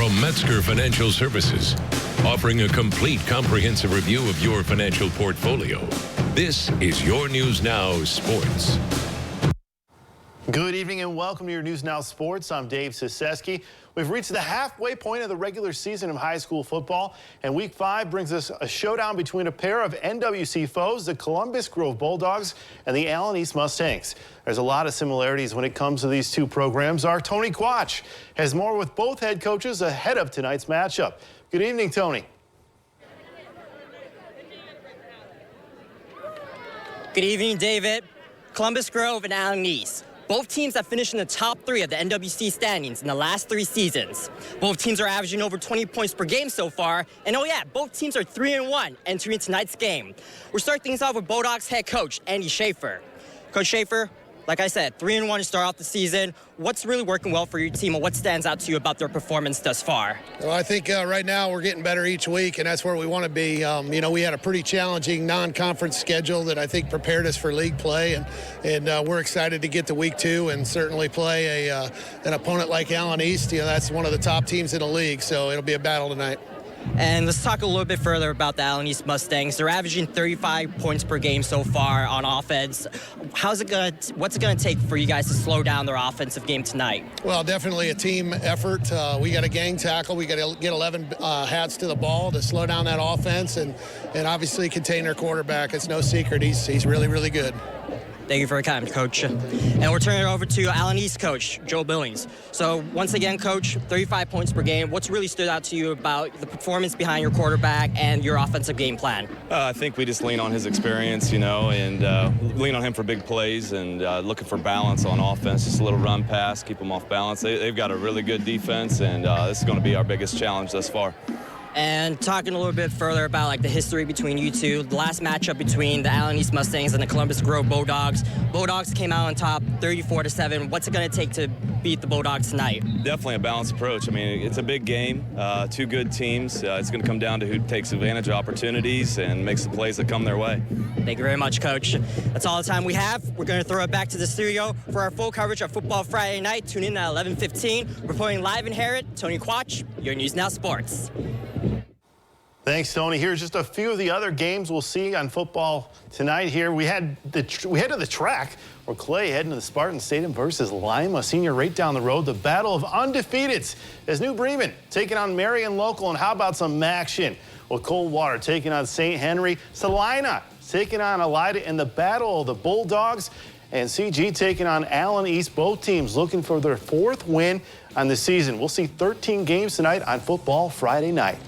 From Metzger Financial Services, offering a complete comprehensive review of your financial portfolio. This is your News Now Sports. Good evening and welcome to your News Now Sports. I'm Dave Siseski. We've reached the halfway point of the regular season of high school football, and Week 5 brings us a showdown between a pair of NWC foes, the Columbus Grove Bulldogs and the Allen East Mustangs. There's a lot of similarities when it comes to these two programs. Our Tony Quach has more with both head coaches ahead of tonight's matchup. Good evening, Tony. Good evening, David. Columbus Grove and Allen East. Both teams have finished in the top 3 of the NWC standings in the last 3 seasons. Both teams are averaging over 20 points per game so far. And oh yeah, both teams are 3-1 entering tonight's game. We'll start things off with Bulldogs head coach Andy Schaefer. Coach Schaefer, like I said, 3-1 to start off the season. What's really working well for your team, and what stands out to you about their performance thus far? Well, I think right now we're getting better each week, and that's where we want to be. We had a pretty challenging non-conference schedule that I think prepared us for league play, and we're excited to get to Week 2 and certainly play an opponent like Allen East. That's one of the top teams in the league, so it'll be a battle tonight. And let's talk a little bit further about the Allen East Mustangs. They're averaging 35 points per game so far on offense. What's it gonna take for you guys to slow down their offensive game tonight? Well, definitely a team effort. We got a gang tackle. We got to get 11 hats to the ball to slow down that offense, and obviously contain their quarterback. It's no secret. He's really, really good. Thank you for your time, Coach. And we're turning it over to Allen East coach, Joe Billings. So once again, Coach, 35 points per game. What's really stood out to you about the performance behind your quarterback and your offensive game plan? I think we just lean on his experience, and lean on him for big plays and looking for balance on offense. Just a little run pass, keep them off balance. They've got a really good defense, and this is going to be our biggest challenge thus far. And talking a little bit further about the history between you two, the last matchup between the Allen East Mustangs and the Columbus Grove Bulldogs. Bulldogs came out on top 34-7. What's it going to take to beat the Bulldogs tonight? Definitely a balanced approach. I mean, it's a big game, 2 good teams. It's going to come down to who takes advantage of opportunities and makes the plays that come their way. Thank you very much, Coach. That's all the time we have. We're going to throw it back to the studio for our full coverage of Football Friday night. Tune in at 11:15. Reporting live in Harrod, Tony Quach, your News Now Sports. Thanks, Tony. Here's just a few of the other games we'll see on football tonight. Here we head to the track where Clay heading to the Spartan Stadium versus Lima Senior right down the road. The battle of undefeateds as New Bremen taking on Marion Local, and how about some action with Coldwater taking on St. Henry, Salina taking on Elida in the battle of the Bulldogs, and CG taking on Allen East. Both teams looking for their 4th win on the season. We'll see 13 games tonight on Football Friday night.